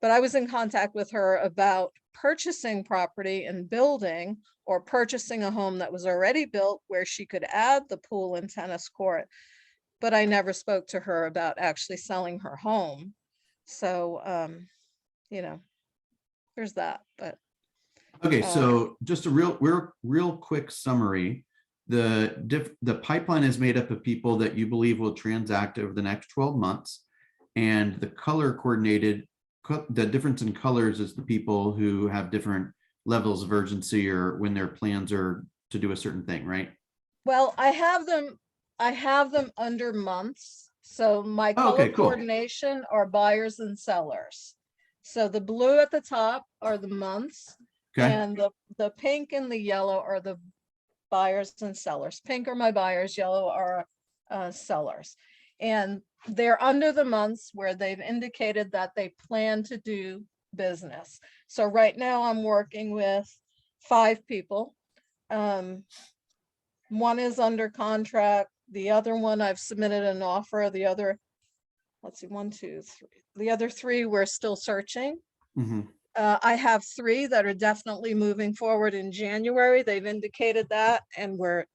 [SPEAKER 2] but I was in contact with her about purchasing property and building, or purchasing a home that was already built where she could add the pool and tennis court. But I never spoke to her about actually selling her home. So, there's that. But
[SPEAKER 1] Okay, so just a real quick summary. The pipeline is made up of people that you believe will transact over the next 12 months. And the color coordinated, the difference in colors is the people who have different levels of urgency or when their plans are to do a certain thing, right?
[SPEAKER 2] well, I have them under months. So my
[SPEAKER 1] Oh,
[SPEAKER 2] color
[SPEAKER 1] okay, cool.
[SPEAKER 2] coordination are buyers and sellers. So the blue at the top are the months,
[SPEAKER 1] Okay.
[SPEAKER 2] and the pink and the yellow are the buyers and sellers. Pink are my buyers, yellow are sellers. And they're under the months where they've indicated that they plan to do business. So right now I'm working with 5 people. One is under contract. The other one I've submitted an offer. The other let's see, 1, 2, 3. The other 3 we're still searching.
[SPEAKER 1] Mhm.
[SPEAKER 2] I have 3 that are definitely moving forward in January. They've indicated that, and we're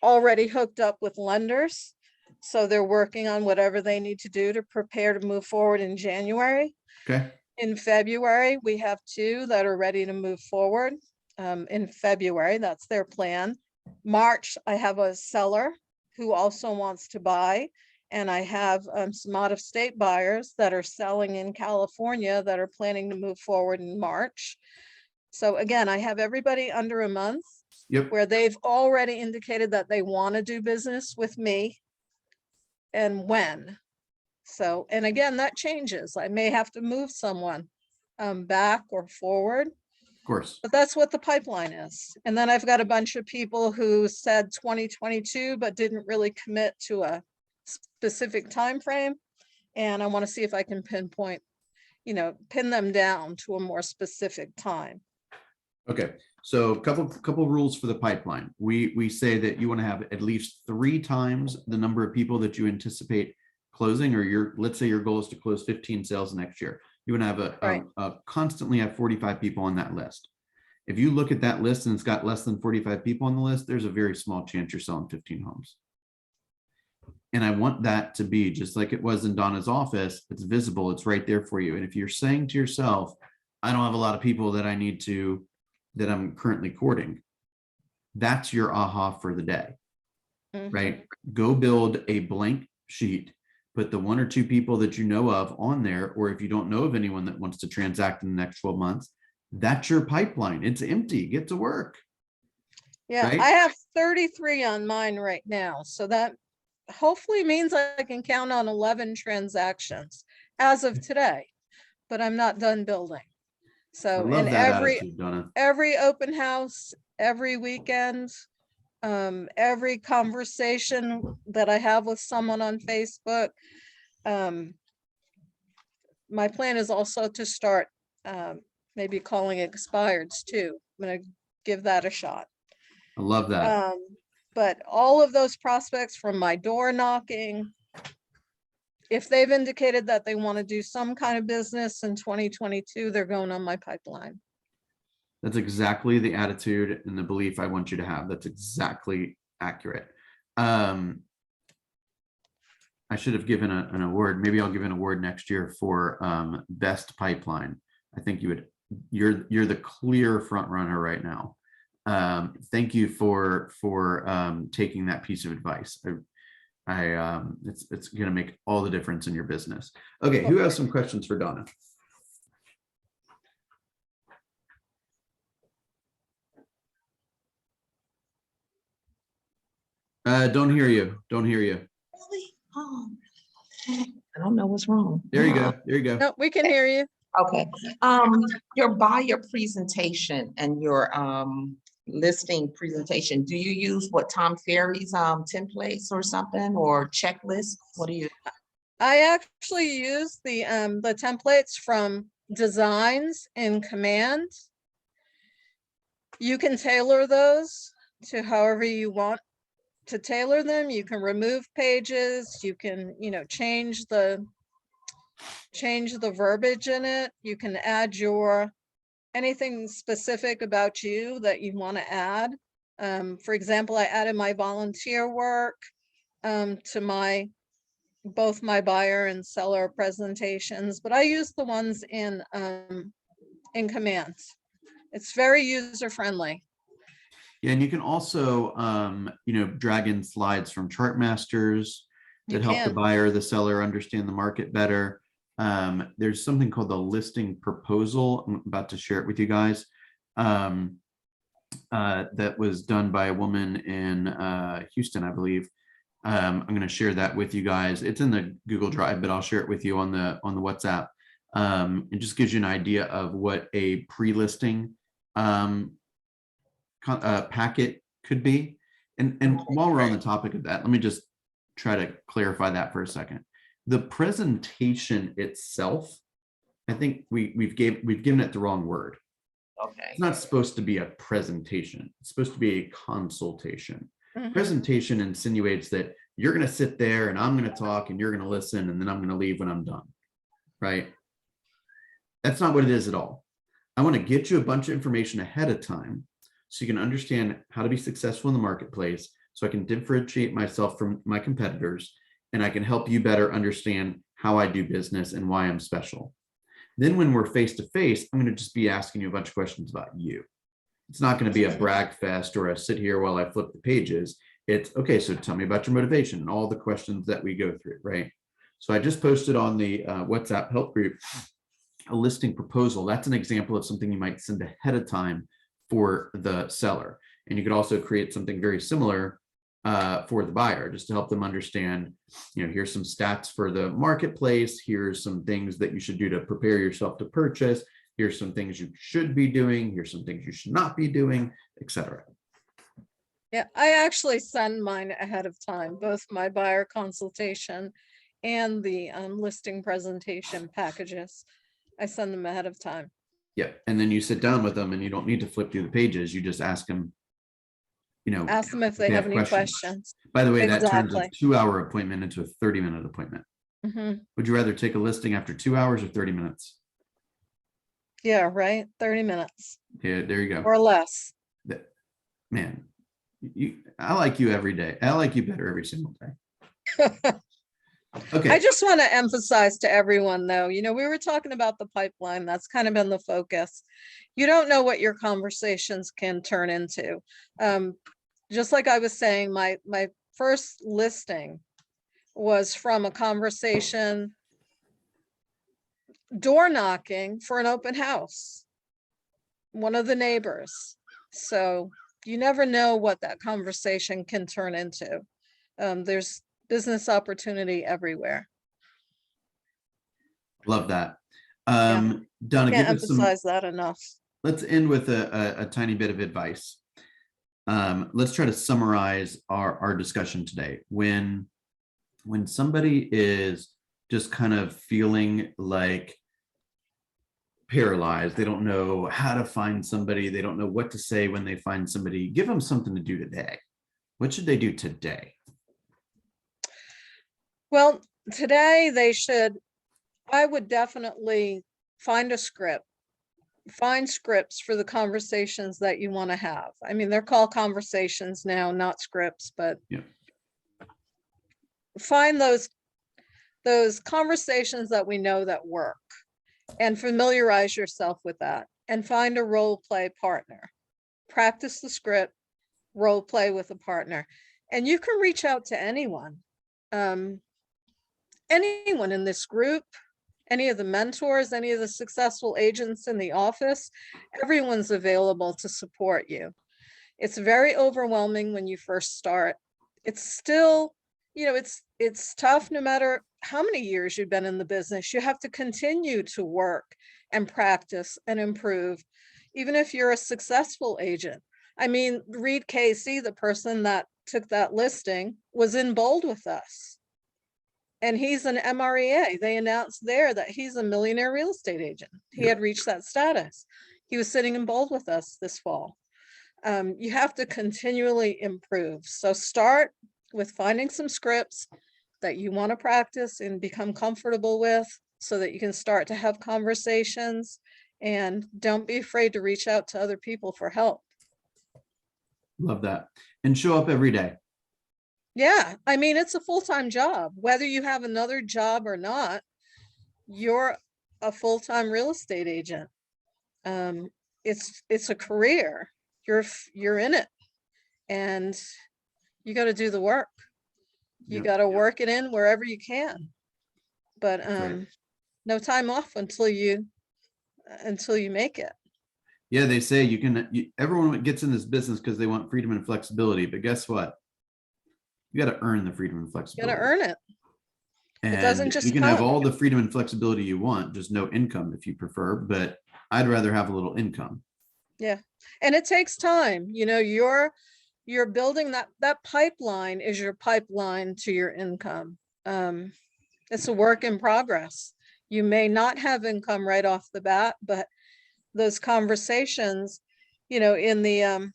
[SPEAKER 2] already hooked up with lenders. So they're working on whatever they need to do to prepare to move forward in January.
[SPEAKER 1] Okay.
[SPEAKER 2] In February, we have 2 that are ready to move forward. In February, that's their plan. March, I have a seller who also wants to buy. And I have some out-of-state buyers that are selling in California that are planning to move forward in March. So again, I have everybody under a month
[SPEAKER 1] Yep.
[SPEAKER 2] where they've already indicated that they want to do business with me and when. So, and again, that changes. I may have to move someone back or forward,
[SPEAKER 1] Of course.
[SPEAKER 2] but that's what the pipeline is. And then I've got a bunch of people who said 2022, but didn't really commit to a specific time frame. And I want to see if I can pinpoint, pin them down to a more specific time.
[SPEAKER 1] Okay. So a couple rules for the pipeline. We say that you want to have at least 3 times the number of people that you anticipate closing, or let's say your goal is to close 15 sales next year. You want to have constantly have 45 people on that list. If you look at that list and it's got less than 45 people on the list, there's a very small chance you're selling 15 homes. And I want that to be just like it was in Donna's office. It's visible. It's right there for you. And if you're saying to yourself, I don't have a lot of people that that I'm currently courting, that's your aha for the day, right? Go build a blank sheet, put the 1 or 2 people that you know of on there, or if you don't know of anyone that wants to transact in the next 12 months, that's your pipeline. It's empty. Get to work.
[SPEAKER 2] Yeah,
[SPEAKER 1] right?
[SPEAKER 2] I have 33 on mine right now. So that hopefully means I can count on 11 transactions as of today, but I'm not done building.
[SPEAKER 1] I
[SPEAKER 2] So
[SPEAKER 1] love
[SPEAKER 2] in
[SPEAKER 1] that attitude, Donna.
[SPEAKER 2] every open house, every weekend, every conversation that I have with someone on Facebook, my plan is also to start maybe calling expireds too. I'm going to give that a shot.
[SPEAKER 1] I love that.
[SPEAKER 2] But all of those prospects from my door knocking, if they've indicated that they want to do some kind of business in 2022, they're going on my pipeline.
[SPEAKER 1] That's exactly the attitude and the belief I want you to have. That's exactly accurate. I should have given an award. Maybe I'll give an award next year for best pipeline. I think you're the clear front runner right now. Thank you for taking that piece of advice. It's going to make all the difference in your business. Okay, who has some questions for Donna? Don't hear you. Don't hear you.
[SPEAKER 3] Really? Oh, I don't know what's wrong.
[SPEAKER 1] There you go. There you go.
[SPEAKER 2] No, we can hear you.
[SPEAKER 3] Okay. Your buyer presentation and your listing presentation, do you use what Tom Ferry's templates or something, or checklist? What do you?
[SPEAKER 2] I actually use the templates from Designs in Command. You can tailor those to however you want to tailor them. You can remove pages. You can, change the verbiage in it. You can add anything specific about you that you want to add. For example, I added my volunteer work to both my buyer and seller presentations, but I use the ones in Command. It's very user friendly.
[SPEAKER 1] Yeah, and you can also, drag in slides from chart masters that help the buyer, the seller understand the market better. There's something called the listing proposal. I'm about to share it with you guys. That was done by a woman in Houston, I believe. I'm going to share that with you guys. It's in the Google Drive, but I'll share it with you on the WhatsApp. It just gives you an idea of what a pre-listing packet could be. And while we're on the topic of that, let me just try to clarify that for a second. The presentation itself, I think we've given it the wrong word.
[SPEAKER 3] Okay.
[SPEAKER 1] It's not supposed to be a presentation. It's supposed to be a consultation.
[SPEAKER 2] Mm-hmm.
[SPEAKER 1] Presentation insinuates that you're going to sit there and I'm going to talk and you're going to listen and then I'm going to leave when I'm done. Right? That's not what it is at all. I want to get you a bunch of information ahead of time so you can understand how to be successful in the marketplace, so I can differentiate myself from my competitors, and I can help you better understand how I do business and why I'm special. Then when we're face to face, I'm going to just be asking you a bunch of questions about you. It's not going to be a brag fest or a sit here while I flip the pages. It's okay, so tell me about your motivation and all the questions that we go through, right? So I just posted on the WhatsApp help group a listing proposal. That's an example of something you might send ahead of time for the seller. And you could also create something very similar for the buyer, just to help them understand, here's some stats for the marketplace. Here's some things that you should do to prepare yourself to purchase. Here's some things you should be doing. Here's some things you should not be doing, etc.
[SPEAKER 2] Yeah, I actually send mine ahead of time, both my buyer consultation and the listing presentation packages. I send them ahead of time.
[SPEAKER 1] Yeah. And then you sit down with them and you don't need to flip through the pages. You just ask them,
[SPEAKER 2] Ask them if they have any questions.
[SPEAKER 1] By the way, that turns a
[SPEAKER 2] Exactly.
[SPEAKER 1] 2-hour appointment into a 30-minute appointment. Would you rather take a listing after 2 hours or 30 minutes?
[SPEAKER 2] Yeah, right. 30 minutes
[SPEAKER 1] Yeah, there you go.
[SPEAKER 2] or less.
[SPEAKER 1] Man, I like you every day. I like you better every single day. Okay.
[SPEAKER 2] I just want to emphasize to everyone, though, we were talking about the pipeline. That's kind of been the focus. You don't know what your conversations can turn into. Just like I was saying, my first listing was from a conversation, door knocking for an open house, one of the neighbors. So you never know what that conversation can turn into. There's business opportunity everywhere.
[SPEAKER 1] Love that.
[SPEAKER 2] Yeah.
[SPEAKER 1] Donna,
[SPEAKER 2] Can't
[SPEAKER 1] give us some,
[SPEAKER 2] emphasize that enough.
[SPEAKER 1] let's end with a tiny bit of advice. Let's try to summarize our discussion today. When somebody is just kind of feeling like paralyzed, they don't know how to find somebody, they don't know what to say when they find somebody, give them something to do today. What should they do today?
[SPEAKER 2] Well, today I would definitely find a script. Find scripts for the conversations that you want to have. I mean, they're called conversations now, not scripts, but
[SPEAKER 1] Yeah.
[SPEAKER 2] Find those conversations that we know that work and familiarize yourself with that, and find a role play partner. Practice the script, role play with a partner, and you can reach out to anyone. Anyone in this group, any of the mentors, any of the successful agents in the office, everyone's available to support you. It's very overwhelming when you first start. It's still, it's tough no matter how many years you've been in the business. You have to continue to work and practice and improve, even if you're a successful agent. I mean, Reed Casey, the person that took that listing, was in bold with us. And he's an MREA. They announced there that he's a millionaire real estate agent. He had reached that status. He was sitting in bold with us this fall. You have to continually improve. So start with finding some scripts that you want to practice and become comfortable with, so that you can start to have conversations, and don't be afraid to reach out to other people for help.
[SPEAKER 1] Love that. And show up every day.
[SPEAKER 2] Yeah, I mean, it's a full-time job. Whether you have another job or not, you're a full-time real estate agent. It's a career. You're in it, and you got to do the work. You got to work it in wherever you can. But no time off until you make it.
[SPEAKER 1] Yeah, they say everyone gets in this business because they want freedom and flexibility, but guess what? You got to earn the freedom and
[SPEAKER 2] You
[SPEAKER 1] flexibility.
[SPEAKER 2] got to earn it.
[SPEAKER 1] And
[SPEAKER 2] it doesn't just
[SPEAKER 1] you can
[SPEAKER 2] come.
[SPEAKER 1] have all the freedom and flexibility you want, just no income if you prefer, but I'd rather have a little income.
[SPEAKER 2] Yeah. And it takes time. You're building that pipeline is your pipeline to your income. It's a work in progress. You may not have income right off the bat, but those conversations, in the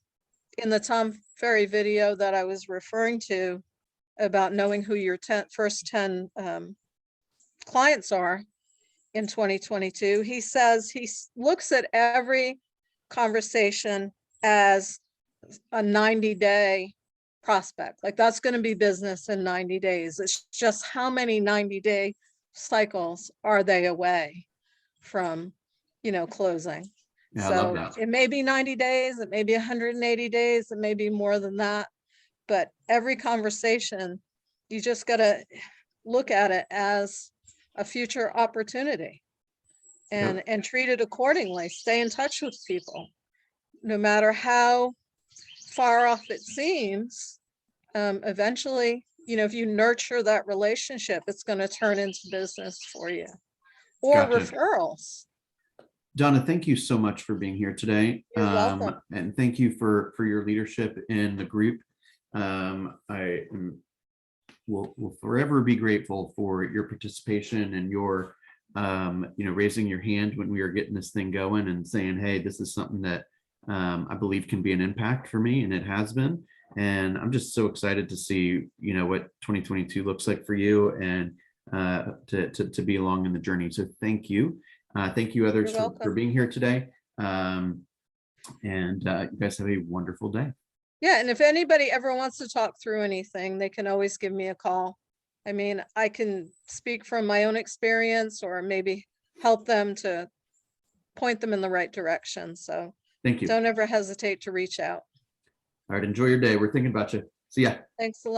[SPEAKER 2] Tom Ferry video that I was referring to, about knowing who your first 10 clients are in 2022. He says he looks at every conversation as a 90-day prospect. Like that's going to be business in 90 days. It's just how many 90-day cycles are they away from, closing.
[SPEAKER 1] Yeah, I love
[SPEAKER 2] So
[SPEAKER 1] that.
[SPEAKER 2] it may be 90 days, it may be 180 days, it may be more than that. But every conversation, you just got to look at it as a future opportunity and treat it accordingly. Stay in touch with people, no matter how far off it seems. Eventually, if you nurture that relationship, it's going to turn into business for you or
[SPEAKER 1] Gotcha.
[SPEAKER 2] referrals.
[SPEAKER 1] Donna, thank you so much for being here today.
[SPEAKER 2] You're welcome.
[SPEAKER 1] And thank you for your leadership in the group. Will forever be grateful for your participation and your, raising your hand when we were getting this thing going and saying, hey, this is something that I believe can be an impact for me, and it has been. And I'm just so excited to see, what 2022 looks like for you and to be along in the journey. So thank you. Thank you others for being here today. And you guys have a wonderful day.
[SPEAKER 2] Yeah, and if anybody ever wants to talk through anything, they can always give me a call. I mean, I can speak from my own experience or maybe help them to point them in the right direction. So
[SPEAKER 1] thank you.
[SPEAKER 2] Don't ever hesitate to reach out.
[SPEAKER 1] All right, enjoy your day. We're thinking about you. See ya.
[SPEAKER 2] Thanks a lot.